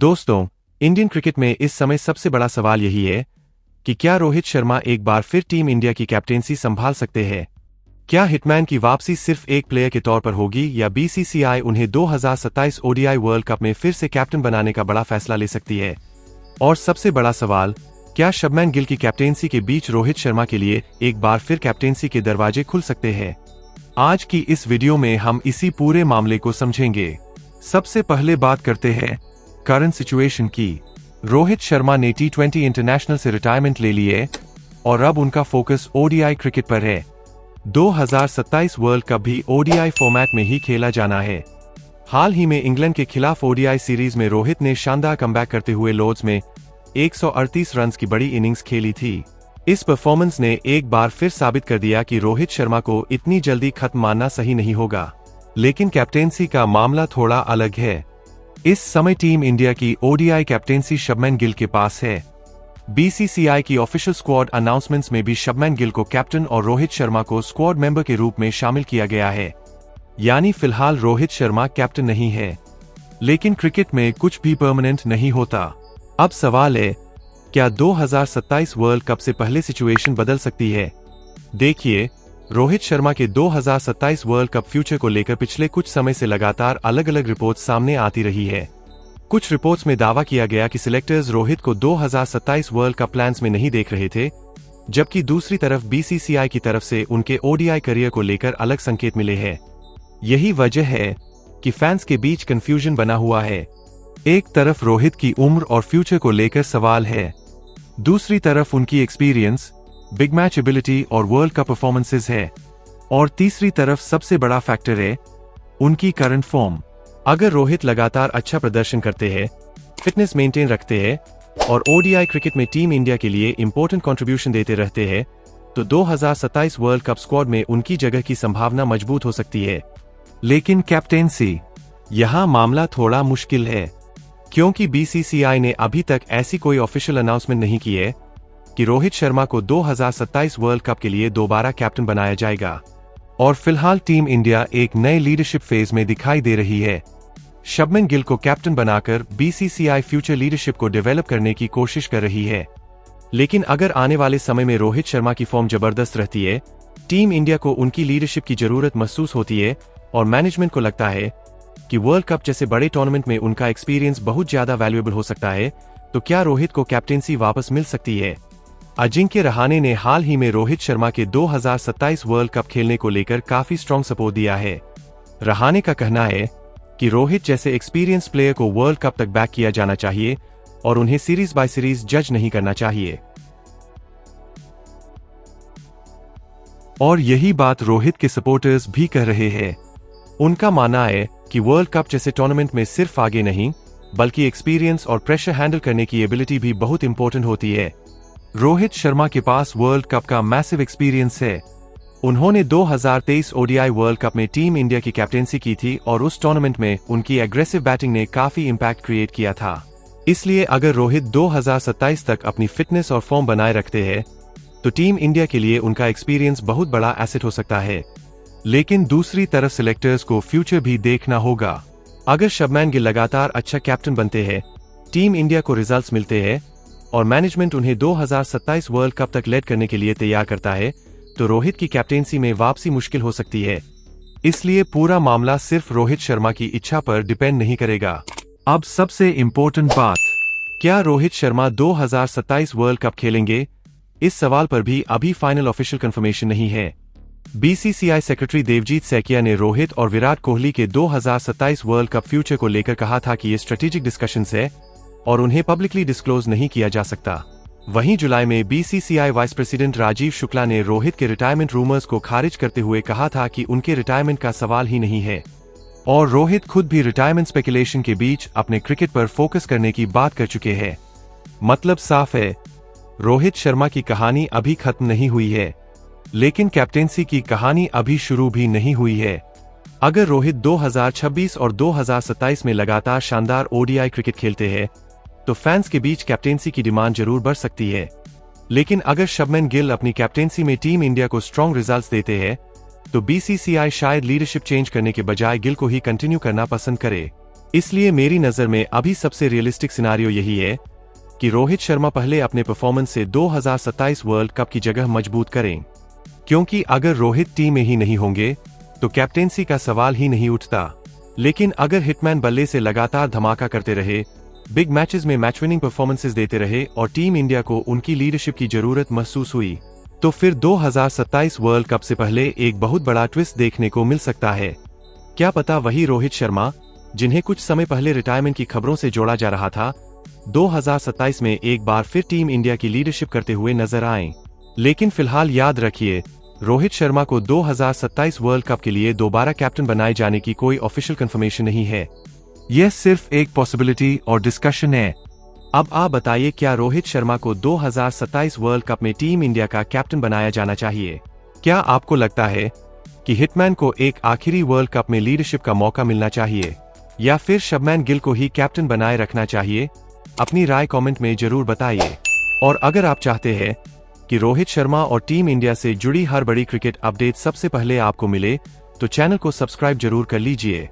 दोस्तों, Indian cricket में इस समय सबसे बड़ा सवाल यही है कि क्या रोहित शर्मा एक बार फिर टीम इंडिया की कैप्टेंसी संभाल सकते हैं। क्या हिटमैन की वापसी सिर्फ एक प्लेयर के तौर पर होगी या बीसीसीआई उन्हें 2027 ओडीआई वर्ल्ड कप में फिर से कैप्टन बनाने का बड़ा फैसला ले सकती है। और सबसे बड़ा सवाल, क्या शुभमन गिल की कैप्टेंसी के बीच रोहित शर्मा के लिए एक बार फिर कैप्टेंसी के दरवाजे खुल सकते हैं। आज की इस वीडियो में हम इसी पूरे मामले को समझेंगे। सबसे पहले बात करते हैं करंट सिचुएशन की। रोहित शर्मा ने T20 इंटरनेशनल से रिटायरमेंट ले लिए और अब उनका फोकस ओडीआई क्रिकेट पर है। 2027 वर्ल्ड कप भी ओडीआई फॉर्मेट में ही खेला जाना है। हाल ही में इंग्लैंड के खिलाफ ओडीआई सीरीज में रोहित ने शानदार कमबैक करते हुए लॉर्ड्स में 138 रन की बड़ी इनिंग्स खेली थी। इस परफॉर्मेंस ने एक बार फिर साबित कर दिया कि रोहित शर्मा को इतनी जल्दी खत्म मानना सही नहीं होगा। लेकिन कैप्टेंसी का मामला थोड़ा अलग है। इस समय टीम इंडिया की ओडीआई कैप्टेंसी शुभमन गिल के पास है। बीसीसीआई की ऑफिशियल स्क्वाड अनाउंसमेंट्स में भी शुभमन गिल को कैप्टन और रोहित शर्मा को स्क्वाड मेंबर के रूप में शामिल किया गया है। यानी फिलहाल रोहित शर्मा कैप्टन नहीं है। लेकिन क्रिकेट में कुछ भी परमानेंट नहीं होता। अब सवाल है, क्या 2027 वर्ल्ड कप से पहले सिचुएशन बदल सकती है। देखिए, रोहित शर्मा के 2027 वर्ल्ड कप फ्यूचर को लेकर पिछले कुछ समय से लगातार अलग अलग रिपोर्ट्स सामने आती रही है। कुछ रिपोर्ट्स में दावा किया गया कि सिलेक्टर्स रोहित को 2027 वर्ल्ड कप प्लान्स में नहीं देख रहे थे, जबकि दूसरी तरफ बीसीसीआई की तरफ से उनके ओडीआई करियर को लेकर अलग संकेत मिले हैं। यही वजह है कि फैंस के बीच कंफ्यूजन बना हुआ है। एक तरफ रोहित की उम्र और फ्यूचर को लेकर सवाल है, दूसरी तरफ उनकी एक्सपीरियंस, बिग मैच एबिलिटी और वर्ल्ड कप परफॉर्मेंसेस है, और तीसरी तरफ सबसे बड़ा फैक्टर है उनकी करंट फॉर्म। अगर रोहित लगातार अच्छा प्रदर्शन करते हैं, फिटनेस मेंटेन रखते हैं और ओडीआई क्रिकेट में टीम इंडिया के लिए इंपॉर्टेंट कंट्रीब्यूशन देते रहते हैं, तो 2027 वर्ल्ड कप स्क्वाड में उनकी जगह की संभावना मजबूत हो सकती है। लेकिन कैप्टेंसी, यहां मामला थोड़ा मुश्किल है, क्योंकि बीसीसीआई ने अभी तक ऐसी कोई ऑफिशियल अनाउंसमेंट नहीं की है कि रोहित शर्मा को 2027 वर्ल्ड कप के लिए दोबारा कैप्टन बनाया जाएगा। और फिलहाल टीम इंडिया एक नए लीडरशिप फेज में दिखाई दे रही है। शुभमन गिल को कैप्टन बनाकर बीसीसीआई फ्यूचर लीडरशिप को डेवलप करने की कोशिश कर रही है। लेकिन अगर आने वाले समय में रोहित शर्मा की फॉर्म जबरदस्त रहती है, टीम इंडिया को उनकी लीडरशिप की जरूरत महसूस होती है और मैनेजमेंट को लगता है कि वर्ल्ड कप जैसे बड़े टूर्नामेंट में उनका एक्सपीरियंस बहुत ज्यादा वैल्यूएबल हो सकता है, तो क्या रोहित को कैप्टेंसी वापस मिल सकती है। अजिंक्य रहाणे ने हाल ही में रोहित शर्मा के 2027 वर्ल्ड कप खेलने को लेकर काफी स्ट्रॉन्ग सपोर्ट दिया है। रहाणे का कहना है कि रोहित जैसे एक्सपीरियंस प्लेयर को वर्ल्ड कप तक बैक किया जाना चाहिए और उन्हें सीरीज बाय सीरीज जज नहीं करना चाहिए। और यही बात रोहित के सपोर्टर्स भी कह रहे हैं। उनका मानना है कि वर्ल्ड कप जैसे टूर्नामेंट में सिर्फ आगे नहीं, बल्कि एक्सपीरियंस और प्रेशर हैंडल करने की एबिलिटी भी बहुत इंपॉर्टेंट होती है। रोहित शर्मा के पास वर्ल्ड कप का मैसिव एक्सपीरियंस है। उन्होंने 2023 ओडीआई वर्ल्ड कप में टीम इंडिया की कैप्टेंसी की थी और उस टूर्नामेंट में उनकी एग्रेसिव बैटिंग ने काफी इंपैक्ट क्रिएट किया था। इसलिए अगर रोहित 2027 तक अपनी फिटनेस और फॉर्म बनाए रखते हैं, तो टीम इंडिया के लिए उनका एक्सपीरियंस बहुत बड़ा एसेट हो सकता है। लेकिन दूसरी तरफ सिलेक्टर्स को फ्यूचर भी देखना होगा। अगर शुभमन गिल लगातार अच्छा कैप्टन बनते हैं, टीम इंडिया को रिजल्ट्स मिलते हैं और मैनेजमेंट उन्हें 2027 वर्ल्ड कप तक लीड करने के लिए तैयार करता है, तो रोहित की कैप्टेंसी में वापसी मुश्किल हो सकती है। इसलिए पूरा मामला सिर्फ रोहित शर्मा की इच्छा पर डिपेंड नहीं करेगा। अब सबसे इंपॉर्टेंट बात, क्या रोहित शर्मा 2027 वर्ल्ड कप खेलेंगे? इस सवाल पर भी अभी फाइनल ऑफिशियल कंफर्मेशन नहीं है। बीसीसीआई सेक्रेटरी देवजीत सैकिया ने रोहित और विराट कोहली के 2027 वर्ल्ड कप फ्यूचर को लेकर कहा था कि ये स्ट्रेटेजिक डिस्कशंस है और उन्हें पब्लिकली डिस्क्लोज नहीं किया जा सकता। वहीं जुलाई में BCCI vice president Rajiv Shukla ने रोहित के रिटायरमेंट रूमर्स को खारिज करते हुए कहा था कि उनके रिटायरमेंट का सवाल ही नहीं है। और रोहित खुद भी रिटायरमेंट स्पेकुलेशन के बीच अपने क्रिकेट पर फोकस करने की बात कर चुके हैं। मतलब साफ है, रोहित शर्मा की कहानी अभी खत्म नहीं हुई है, लेकिन कैप्टेंसी की कहानी अभी शुरू भी नहीं हुई है। अगर रोहित 2026 और 2027 में लगातार शानदार ओडीआई क्रिकेट खेलते हैं, तो फैंस के बीच कैप्टेंसी की डिमांड जरूर बढ़ सकती है। लेकिन अगर शुभमन गिल अपनी कैप्टेंसी में टीम इंडिया को स्ट्रॉन्ग रिजल्ट्स देते हैं, तो बीसीसीआई शायद लीडरशिप चेंज करने के बजाय गिल को ही कंटिन्यू करना पसंद करे। इसलिए मेरी नजर में अभी सबसे रियलिस्टिक सिनारियो यही है कि रोहित शर्मा पहले अपने परफॉर्मेंस से 2027 वर्ल्ड कप की जगह मजबूत करें, क्योंकि अगर रोहित टीम में ही नहीं होंगे तो कैप्टेंसी का सवाल ही नहीं उठता। लेकिन अगर हिटमैन बल्ले से लगातार धमाका करते रहे, बिग मैचेस में मैच विनिंग परफॉर्मेंसेस देते रहे और टीम इंडिया को उनकी लीडरशिप की जरूरत महसूस हुई, तो फिर 2027 वर्ल्ड कप से पहले एक बहुत बड़ा ट्विस्ट देखने को मिल सकता है। क्या पता वही रोहित शर्मा, जिन्हें कुछ समय पहले रिटायरमेंट की खबरों से जोड़ा जा रहा था, 2027 में एक बार फिर टीम इंडिया की लीडरशिप करते हुए नजर आएं। लेकिन फिलहाल याद रखिए, रोहित शर्मा को 2027 वर्ल्ड कप के लिए दोबारा कैप्टन बनाए जाने की कोई ऑफिशियल कंफर्मेशन नहीं है। यह सिर्फ एक पॉसिबिलिटी और डिस्कशन है। अब आप बताइए, क्या रोहित शर्मा को 2027 वर्ल्ड कप में टीम इंडिया का कैप्टन बनाया जाना चाहिए? क्या आपको लगता है कि हिटमैन को एक आखिरी वर्ल्ड कप में लीडरशिप का मौका मिलना चाहिए, या फिर शुभमन गिल को ही कैप्टन बनाए रखना चाहिए? अपनी राय कमेंट में जरूर बताइए। और अगर आप चाहते हैं कि रोहित शर्मा और टीम इंडिया से जुड़ी हर बड़ी क्रिकेट अपडेट सबसे पहले आपको मिले, तो चैनल को सब्सक्राइब जरूर कर लीजिए।